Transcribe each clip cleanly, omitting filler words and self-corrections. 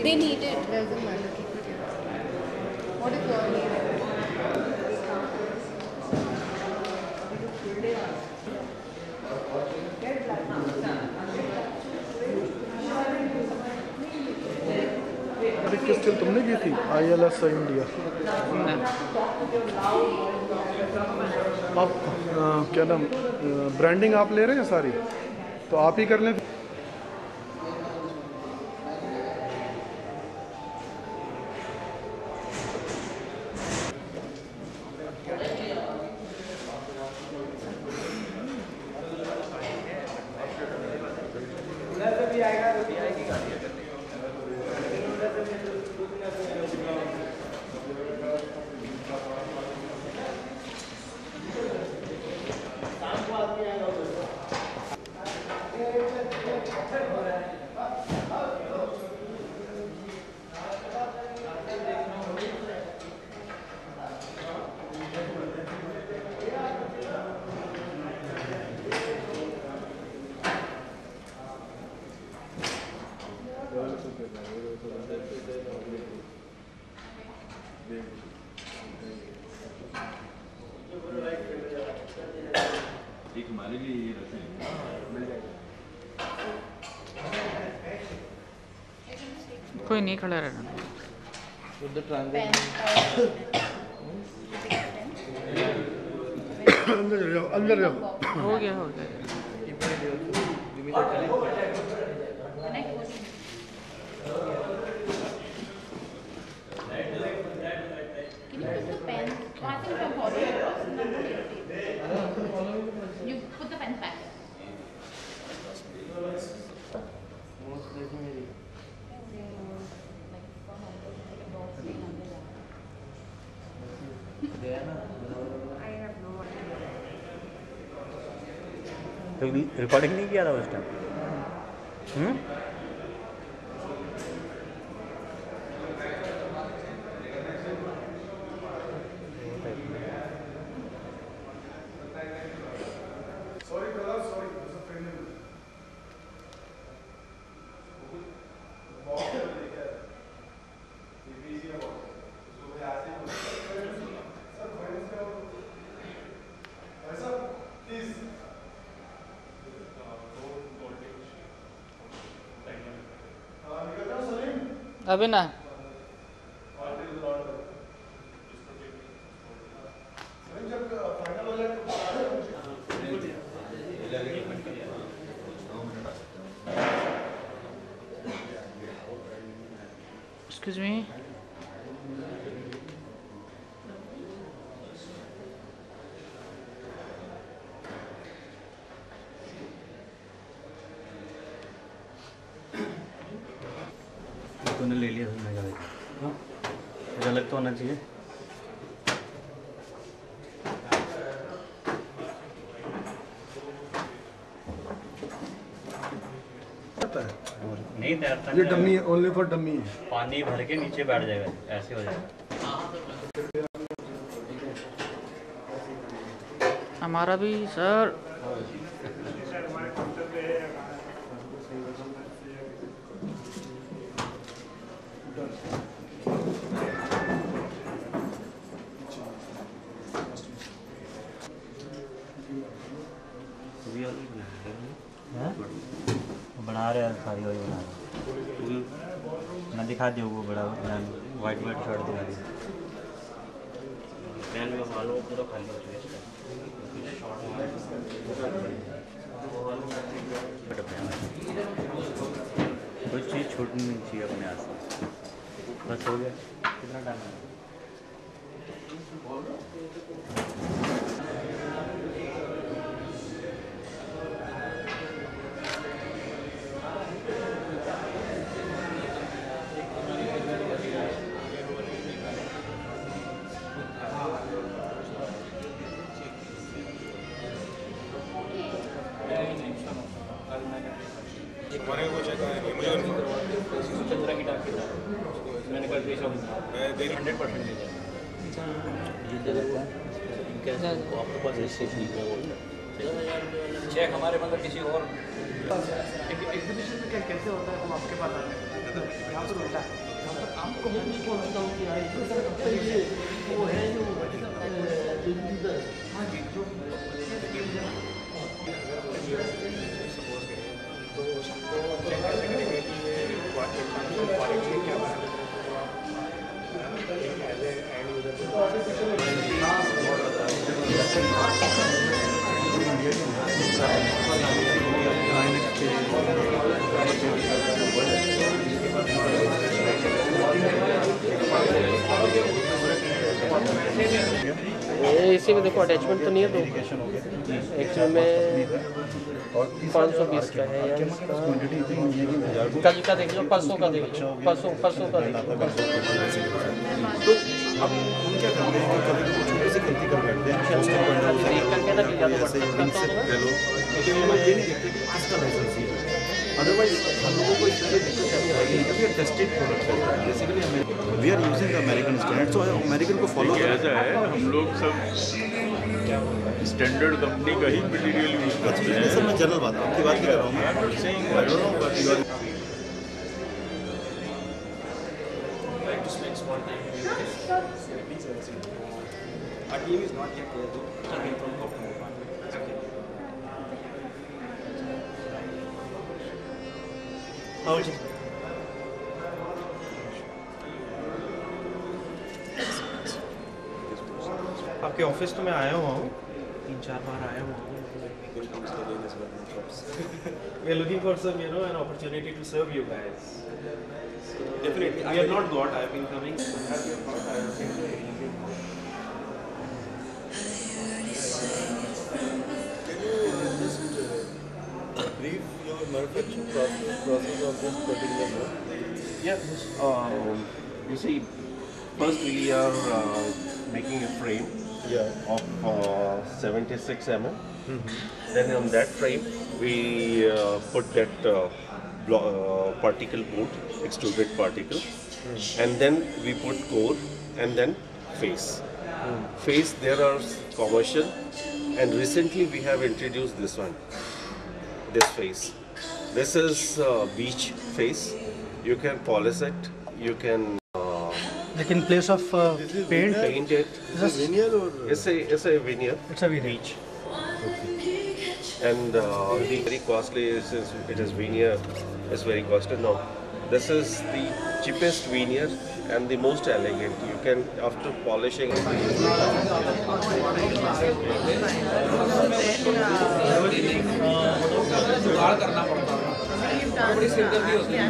They need it. Doesn't matter. What is your name? Crystal तुमने की थी ILS India. आप क्या नाम ब्रांडिंग आप ले रहे हैं सारी, तो आप ही कर लें। हमारे लिए ये रखें, मिल जाएगा। कोई नहीं खड़ा रहना। अंदर जाओ, अंदर जाओ। हो गया हो गया। You put the pen back. Recording नहीं किया था उस टाइम? अभी ना Excuse me. तूने ले लिया था अलग तो होना चाहिए। नहीं तैरता, ये डमी है, ओनली फॉर डमी है। पानी भर के नीचे बैठ जाएगा, ऐसे हो जाएगा। हमारा भी सर। बना रहे हैं सारी वही बना रहे मैं दिखा दिया वो बड़ा वाइट शर्ट दिखा दिया पैन में वालों पूरा खाली हो चुका कोई चीज़ छूटनी नहीं चाहिए अपने हाथ से। बस हो गया। कितना टाइम है? हमारे को चेक है मुझे चंद्रा की डाक मैंने कल पेश मैं 100% ले जाए आपके पास रजिस्ट्रेशन चेक हमारे मतलब किसी और एग्जीबिशन में कैसे होता है हम आपके पास आते हैं इसी में देखो अटैचमेंट तो नहीं है तो एक्चुअल में 520 का है यार। कल का देख लो, परसों का देख लो, परसों का देख लो। तो अब हम क्या करते हैं, कभी कभी छोटी सी गलती कर बैठते हैं, अभी देख करके ना कि ज़्यादा WhatsApp करता हूँ तो मैं। लेकिन हम लोग ये नहीं देखते कि किसका लाइसेंस है। अदरवाइज हम लोगों को इससे दिक्कत नहीं आएगी क्योंकि टेस्टेड प्रोडक्ट है। बेसिकली हमें we are using the American standard, so American को फॉलो ऐसा है, हम लोग सब स्टैंडर्ड कंपनी का ही मटेरियल यूज करते हैं। सर मैं जनरल बात आपकी बात नहीं कर रहा हूँ मैं। Our team is not yet there though. Coming from Gopal. How is it? आपके ऑफिस तो मैं आया हुआ हूँ, 3-4 बार आया हुआ हूँ। We are looking for some, an opportunity to serve you guys. Definitely. We have not got. I have been coming. Brief your manufacturing process of this particular board. Yeah, you see, first we are making a frame of 76 mm. Then on that frame we put that particle board, extruded particle, and then we put core and then face. Face there are commercial, and recently we have introduced this one. This face. This is beach face. You can polish it. You can like in place of paint. paint it. Is this veneer or? It's a veneer. It's a veneer. Beach. And the very costly since it is veneer. It's very costly. No, this is the cheapest veneer and the most elegant. You can after polishing. जुगाड़ करना पड़ता है, बड़ी सिरदर्दी होती है।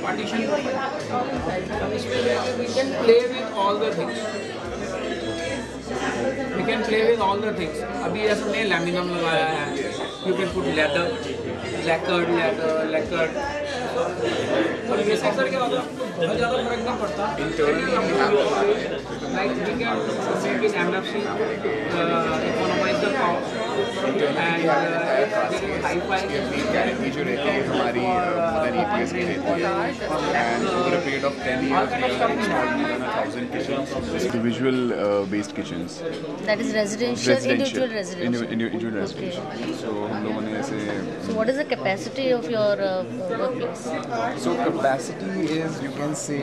Partition इसमें we can play with all the things. We can play with all the things. अभी ऐसे हमने लैमिनम लगाया है, you can put leather, lacquered. और ये सेक्टर क्या होता है, बहुत ज़्यादा फर्क ना पड़ता। Like we can make it MFC, economize the cost, and high-fi. जो रहती है हमारी मदर EPS की रहती है, and over a period of 10 years we have installed more than 1,000 kitchens, individual based kitchens. That is residential, individual residential. Individual residential. So हम लोगों ने ऐसे. So what is the capacity of your workplace? So capacity is, you can say,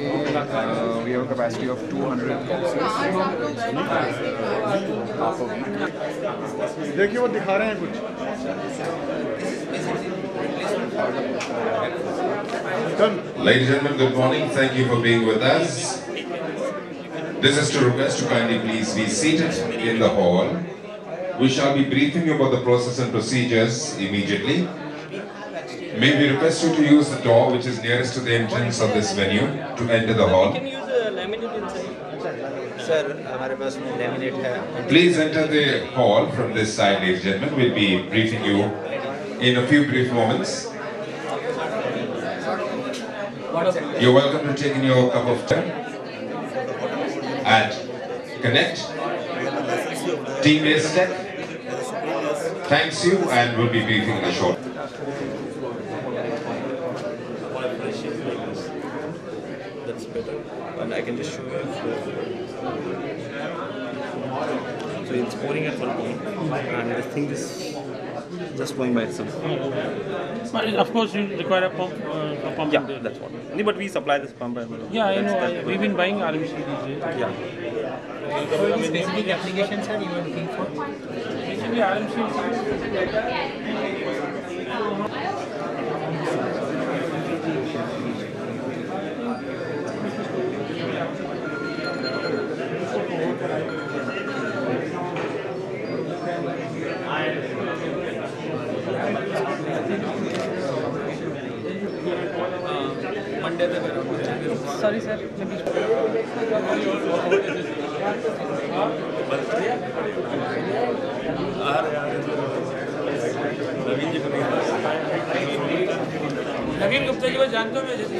we have a capacity of 200 boxes, half a week. देखिए वो दिखा रहे हैं कुछ। Ladies and gentlemen, good morning. Thank you for being with us. This is to request to kindly please be seated in the hall. We shall be briefing you about the process and procedures immediately. May we request you to use the door which is nearest to the entrance of this venue to enter the hall. Can use a laminate inside. Sir हमारे पास में laminate है। Please enter the hall from this side, ladies and gentlemen. We'll be briefing you in a few brief moments. You're welcome to take in your cup of tea and connect. Team Aztec thanks you and will be briefing in a short. That's better, and I can just show you. So it's pouring at one point, and the thing is just flowing by itself. Of course, you require a pump. Yeah, that's what. No, but we supply this pump. Yeah, I know. We've been buying RMC these days. Yeah. So any specific applications are you are looking for? Basically, RMC. Monday तक Sorry, sir. नवीन गुप्ता जी को जानता हूँ मैं जैसे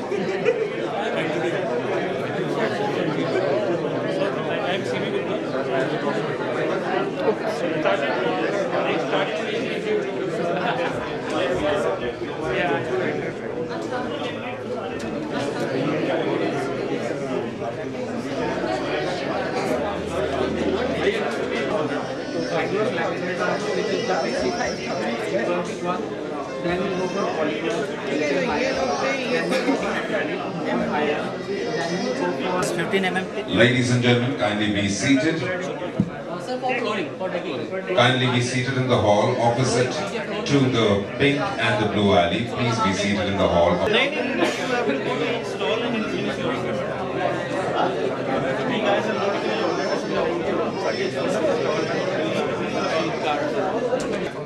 then you go for polymer. 15 mm. Ladies and gentlemen, kindly be seated. Kindly be seated in the hall opposite to the pink and the blue alley. Please be seated in the hall.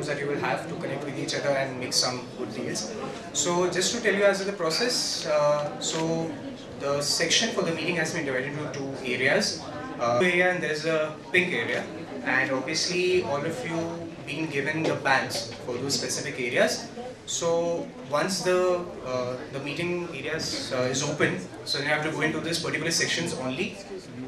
That you will have to connect with each other and make some good deals. So just to tell you as to the process, so the section for the meeting has been divided into two areas. Area and there's a pink area, and obviously all of you been given the bands for those specific areas. So once the meeting areas is open, so you have to go into these particular sections only.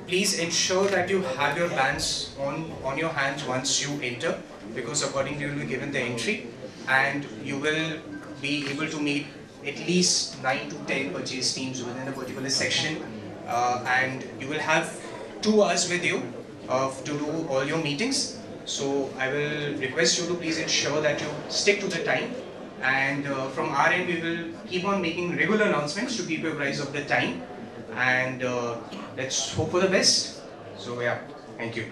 Please ensure that you have your bands on your hands once you enter, because accordingly you will be given the entry, and you will be able to meet at least 9 to 10 purchase teams within a particular section, and you will have 2 hours with you to do all your meetings. So I will request you to please ensure that you stick to the time, and from our end we will keep on making regular announcements to keep you apprised of the time, and let's hope for the best. So yeah, thank you.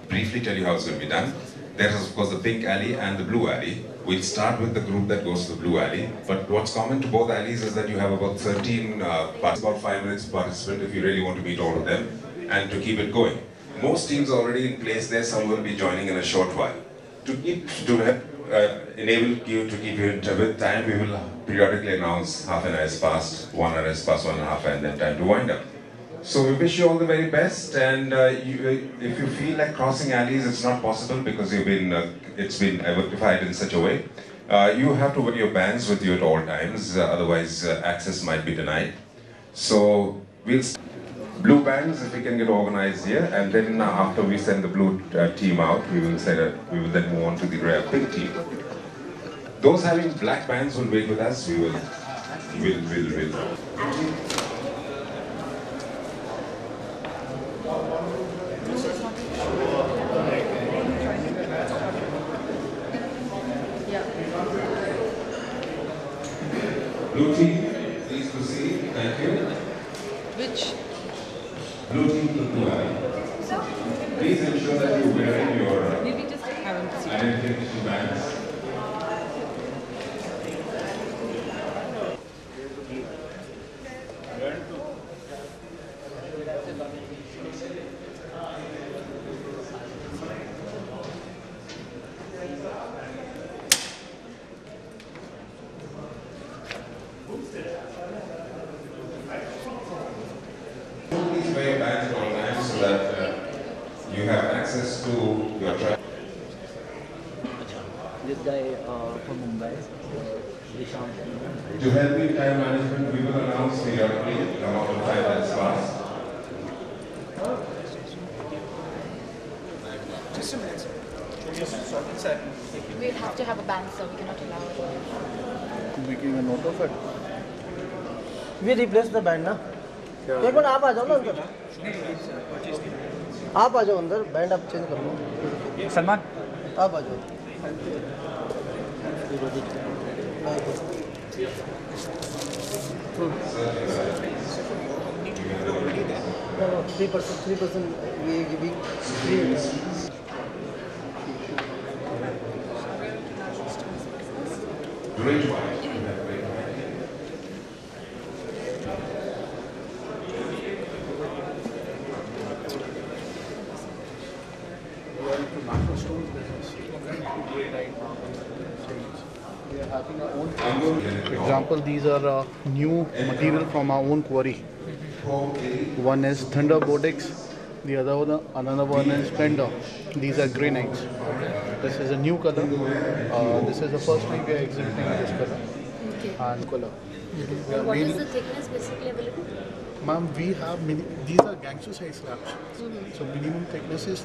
Briefly tell you how it's going to be done. There is of course the pink alley and the blue alley. We'll start with the group that goes to the blue alley, but what's common to both alleys is that you have about 13 about 5 minutes per participant if you really want to meet all of them, and to keep it going. Most teams are already in place there, some will be joining in a short while. To enable you to keep your with time, we will periodically announce half an hour has passed, 1 hour has passed, 1.5 and then time to wind up. So we wish you all the very best, and if you feel like crossing alleys, it's not possible because it's been identified in such a way. You have to wear your bands with you at all times, otherwise access might be denied. So we'll blue bands if we can get organized here, and then after we send the blue team out, we will then move on to the pink team. Those having black bands will wait with us. We will. Blue team, please proceed. Thank you. Which? Blue team to blue alley. Please ensure that you're wearing your identification bands. Please wear your badge at all times so that you have access to your travel. This guy from Mumbai. To help in time management, we will announce periodically the amount of time that's passed. Just a minute, sir. We'll have to have a ban, so we cannot allow it. Making a note of it. We replace the band, ना? एक बार आप आ जाओ ना अंदर. आप आ जाओ अंदर, band आप चेंज कर लो. सलमान आप आ जाओ। 3% we are giving free. For example, these are new material from our own quarry. One is Thunder Bodex, the another one is Splendor. These are granites. This is a new color. This is the first time we are exhibiting this color and color. What is the thickness basically available? Ma'am, we have these are gangster size slabs. So minimum thickness is